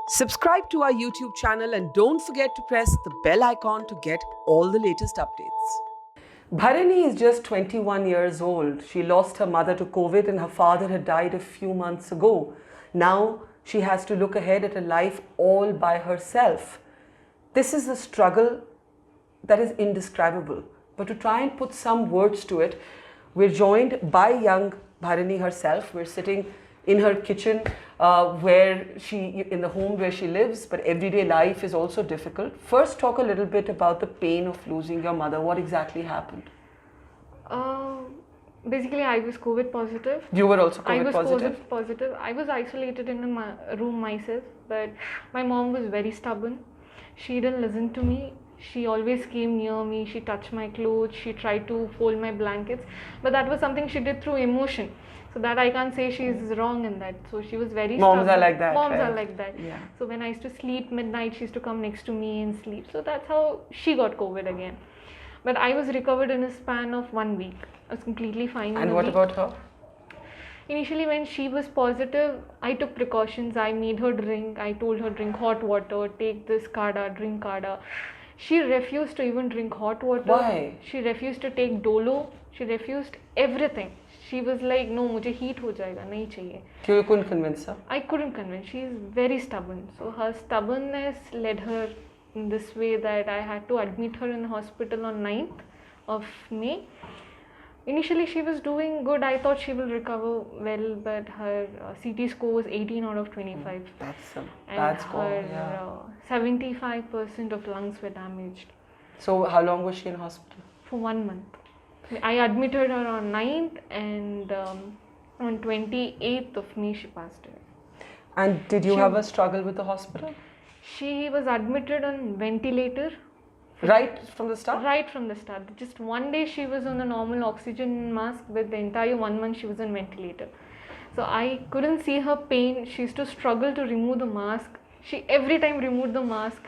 Subscribe to our YouTube channel and don't forget to press the bell icon to get all the latest updates. Bharini is just 21 years old. She lost her mother to COVID and her father had died a few months ago. Now she has to look ahead at a life all by herself. This is a struggle that is indescribable. But to try and put some words to it, we're joined by young Bharini herself. We're sitting in her kitchen in the home where she lives, but everyday life is also difficult. First, talk a little bit about the pain of losing your mother. What exactly happened? Basically, I was COVID positive. You were also COVID I was positive? COVID positive. I was isolated in a room myself, but my mom was very stubborn. She didn't listen to me. She always came near me. She touched my clothes. She tried to fold my blankets. But that was something she did through emotion. So that I can't say she's wrong in that. So she was very Moms stubborn. are like that. Moms right? are like that. Yeah. So when I used to sleep midnight, she used to come next to me and sleep. So that's how she got COVID again. But I was recovered in a span of 1 week. I was completely fine. And what about her? Initially, when she was positive, I took precautions. I made her drink. I told her drink hot water, take this kada, drink kada. She refused to even drink hot water. Why? She refused to take dolo. She refused everything. She was like, no, मुझे heat हो जाएगा, नहीं चाहिए. You couldn't convince her? I couldn't convince. She is very stubborn. So her stubbornness led her in this way that I had to admit her in hospital on 9th of May. Initially, she was doing good. I thought she will recover well, but her CT score was 18 out of 25. That's a and bad score, her yeah. 75% of lungs were damaged. So how long was she in hospital? For 1 month. I admitted her on 9th and on 28th of May she passed away. And did you have a struggle with the hospital? She was admitted on ventilator. Right from the start? Right from the start. Just one day she was on a normal oxygen mask, but the entire 1 month she was on ventilator. So I couldn't see her pain. She used to struggle to remove the mask. She every time removed the mask.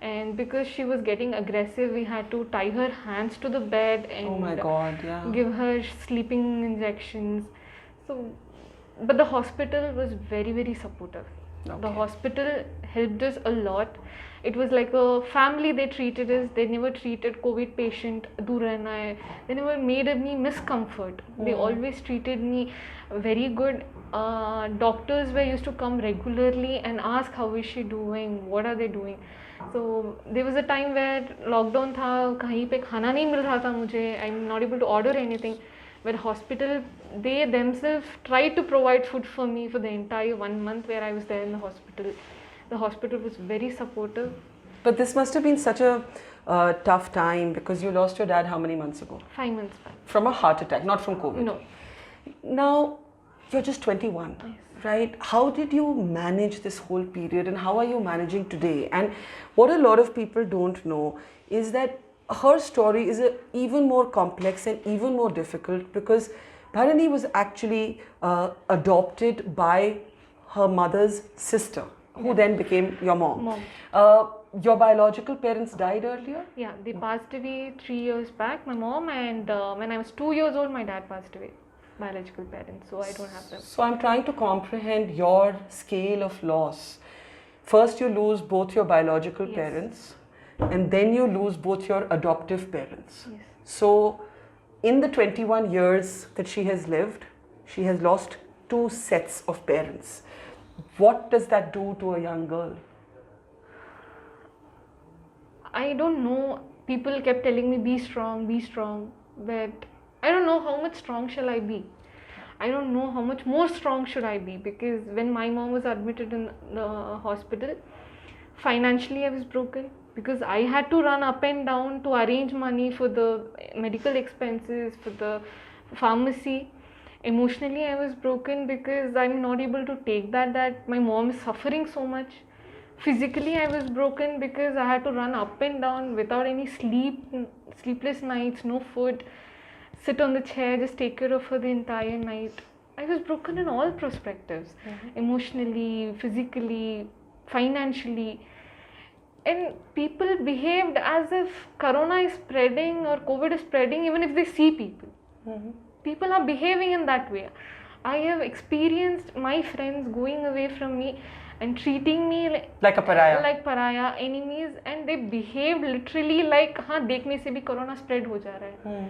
And because she was getting aggressive, we had to tie her hands to the bed and oh my God, yeah. give her sleeping injections. So, but the hospital was very, very supportive. Okay. The hospital helped us a lot. It was like a family. They treated us. They never treated COVID patient dur rehna hai. They never made me miscomfort. They always treated me very good. Doctors were used to come regularly and ask how is she doing, what are they doing. So there was a time where lockdown था, कहीं पे खाना नहीं मिल रहा था मुझे. I'm not able to order anything. But hospital, they themselves tried to provide food for me for the entire 1 month where I was there in the hospital. The hospital was very supportive. But this must have been such a tough time because you lost your dad how many months ago? 5 months back. From a heart attack, not from COVID? No. Now, you're just 21, Yes. right? How did you manage this whole period and how are you managing today? And what a lot of people don't know is that her story is even more complex and even more difficult because Bharini was actually adopted by her mother's sister, who then became your mom. Your biological parents died earlier? Yeah, they passed away 3 years back, my mom, and when I was 2 years old, my dad passed away. Biological parents, so I don't have them. So I'm trying to comprehend your scale of loss. First, you lose both your biological Yes. parents, and then you lose both your adoptive parents. Yes. So, in the 21 years that she has lived, she has lost 2 sets of parents. What does that do to a young girl? I don't know. People kept telling me, be strong, but I don't know how much strong shall I be. I don't know how much more strong should I be, because when my mom was admitted in the hospital, financially I was broken because I had to run up and down to arrange money for the medical expenses, for the pharmacy. Emotionally I was broken because I'm not able to take that my mom is suffering so much. Physically I was broken because I had to run up and down without any sleepless nights, no food, sit on the chair, just take care of her the entire night. I was broken in all perspectives, emotionally, physically, financially. And people behaved as if corona is spreading or COVID is spreading even if they see people. People are behaving in that way. I have experienced my friends going away from me and treating me like a pariah. like pariah, enemies, and they behaved literally like हाँ देखने से भी corona spread हो जा रहा है.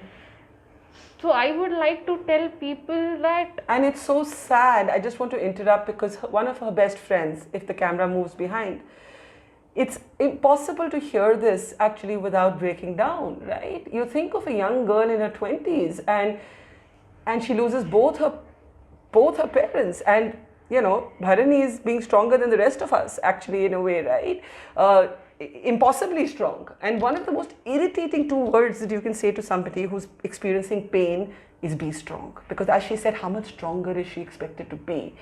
So I would like to tell people that. And it's so sad. I just want to interrupt because one of her best friends, if the camera moves behind, it's impossible to hear this actually without breaking down, right? You think of a young girl in her 20s and she loses both her parents, and you know, Bharini is being stronger than the rest of us actually in a way, right? Impossibly strong. And one of the most irritating two words that you can say to somebody who's experiencing pain is be strong, because as she said, how much stronger is she expected to be?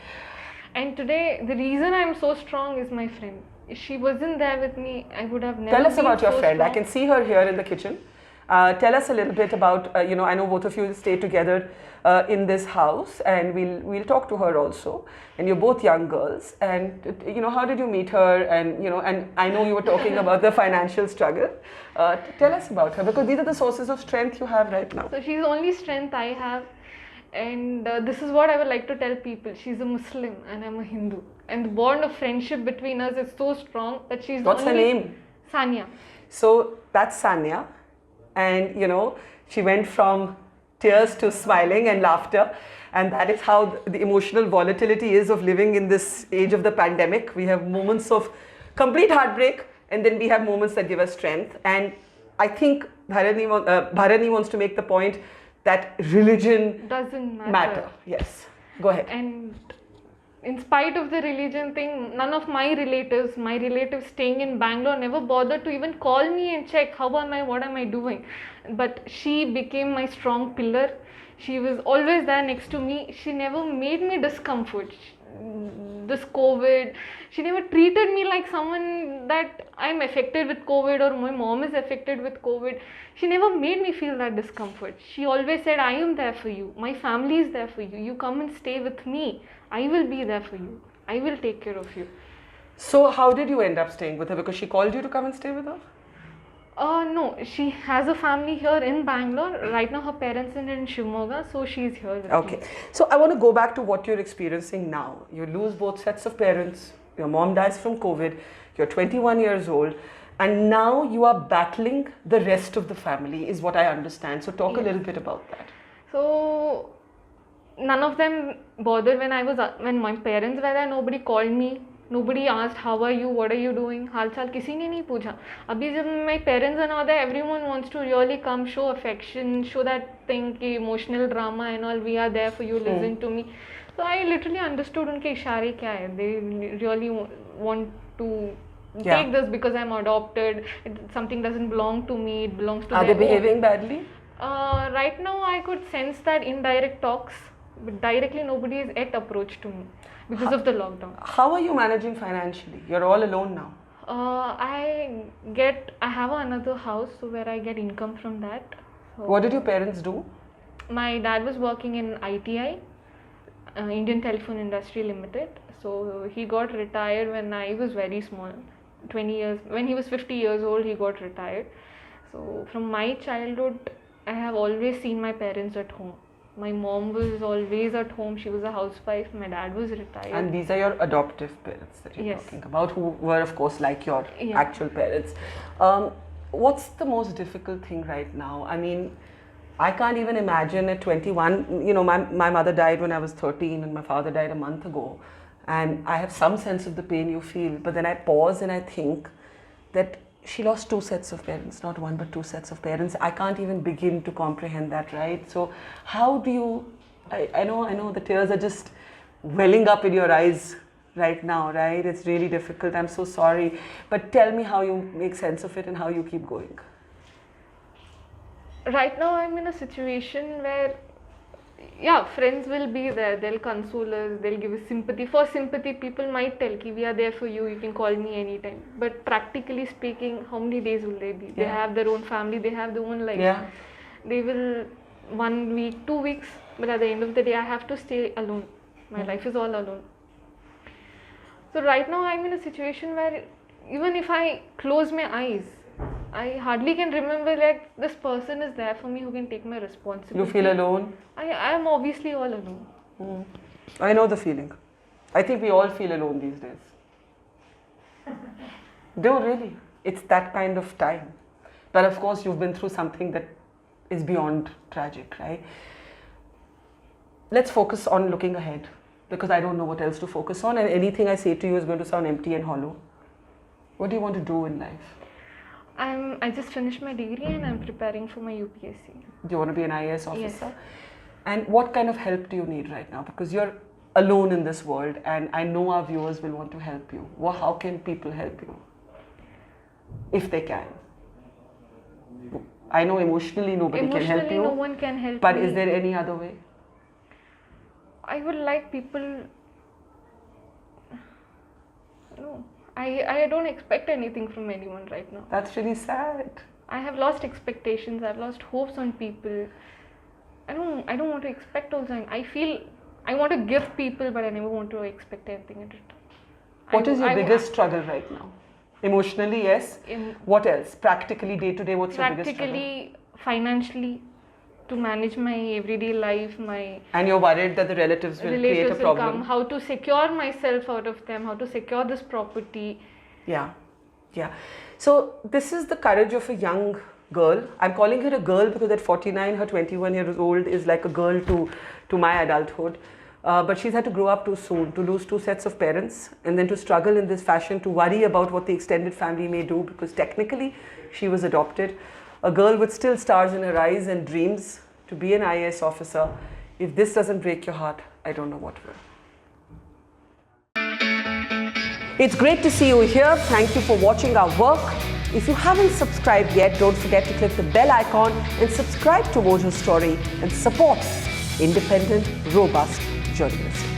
And today the reason I'm so strong is my friend. If she wasn't there with me, I would have never. Tell us been about your so friend. strong. I can see her here in the kitchen. Tell us a little bit about, I know both of you stay together in this house, and we'll talk to her also. And you're both young girls, and how did you meet her? And and I know you were talking about the financial struggle. Tell us about her, because these are the sources of strength you have right now. So she's the only strength I have, and this is what I would like to tell people. She's a Muslim and I'm a Hindu, and the bond of friendship between us is so strong that she's. What's her name? Saniya. So that's Saniya, and she went from tears to smiling and laughter, and that is how the emotional volatility is of living in this age of the pandemic. We have moments of complete heartbreak, and then we have moments that give us strength. And I think Bharini wants to make the point that religion doesn't matter. Yes, go ahead. And in spite of the religion thing, none of my relatives staying in Bangalore never bothered to even call me and check how am I, what am I doing. But she became my strong pillar. She was always there next to me. She never made me discomfort. This COVID, she never treated me like someone that I'm affected with COVID or my mom is affected with COVID. She never made me feel that discomfort. She always said, I am there for you. My family is there for you. You come and stay with me. I will be there for you. I will take care of you. So how did you end up staying with her? Because she called you to come and stay with her? No, she has a family here in Bangalore. Right now her parents are in Shimoga, so she's here with me. Okay. So I want to go back to what you're experiencing now. You lose both sets of parents. Your mom dies from COVID. You're 21 years old. And now you are battling the rest of the family, is what I understand. So talk a little bit about that. So none of them bothered when my parents were there. Nobody called me. Nobody asked how are you, what are you doing. हाल चाल किसी ने नहीं पूछा. अभी जब my parents are not there, everyone wants to really come, show affection, show that thing कि emotional drama and all. We are there for you, listen to me. So I literally understood उनके इशारे क्या है. They really want to take this because I'm adopted. Something doesn't belong to me. It belongs to. Are they behaving badly? Right now I could sense that indirect talks, but directly nobody is yet approached to me because of the lockdown. How are you managing financially? You're all alone now. I have another house, so where I get income from that. So what did your parents do? My dad was working in ITI, Indian Telephone Industry Limited. So he got retired when I was very small, 20 years. When he was 50 years old, he got retired. So from my childhood, I have always seen my parents at home. My mom was always at home. She was a housewife. My dad was retired. And these are your adoptive parents that you're talking about, who were, of course, like your actual parents. What's the most difficult thing right now? I mean, I can't even imagine at 21, my mother died when I was 13 and my father died a month ago. And I have some sense of the pain you feel. But then I pause and I think that she lost two sets of parents, not one but two sets of parents. I can't even begin to comprehend that, right? So how do you, I know the tears are just welling up in your eyes right now, right? It's really difficult. I'm so sorry. But tell me how you make sense of it and how you keep going. Right now I'm in a situation where friends will be there, they'll console us, they'll give us sympathy. For sympathy, people might tell ki we are there for you, you can call me anytime. But practically speaking, how many days will they be? They have their own family, they have their own life. They will 1 week, 2 weeks, but at the end of the day, I have to stay alone. My life is all alone. So right now I'm in a situation where even if I close my eyes, I hardly can remember like this person is there for me who can take my responsibility. You feel alone? I am obviously all alone. I know the feeling. I think we all feel alone these days. No, really. It's that kind of time. But of course, you've been through something that is beyond tragic, right? Let's focus on looking ahead, because I don't know what else to focus on, and anything I say to you is going to sound empty and hollow. What do you want to do in life? I just finished my degree and I'm preparing for my UPSC. Do you want to be an IAS officer? Yes. And what kind of help do you need right now? Because you're alone in this world, and I know our viewers will want to help you. Well, how can people help you? If they can. I know emotionally nobody can help you. Emotionally, no one can help But me. is there any other way? I would like people. No, I don't expect anything from anyone right now. That's really sad. I have lost expectations. I've lost hopes on people. I don't want to expect also. I feel I want to give people, but I never want to expect anything in return. What is your biggest struggle right now? Emotionally, yes. What else? Practically, day to day, what's your biggest struggle? Practically, financially, to manage my everyday life, my And you're worried that the relatives will create a relatives will problem. come, how to secure myself out of them, how to secure this property. Yeah, yeah. So this is the courage of a young girl. I'm calling her a girl because at 49, her 21 years old is like a girl to my adulthood. But she's had to grow up too soon, to lose two sets of parents, and then to struggle in this fashion, to worry about what the extended family may do, because technically she was adopted. A girl with still stars in her eyes and dreams to be an IAS officer. If this doesn't break your heart, I don't know what will. It's great to see you here. Thank you for watching our work. If you haven't subscribed yet, don't forget to click the bell icon and subscribe to Mojo Story and support independent, robust journalism.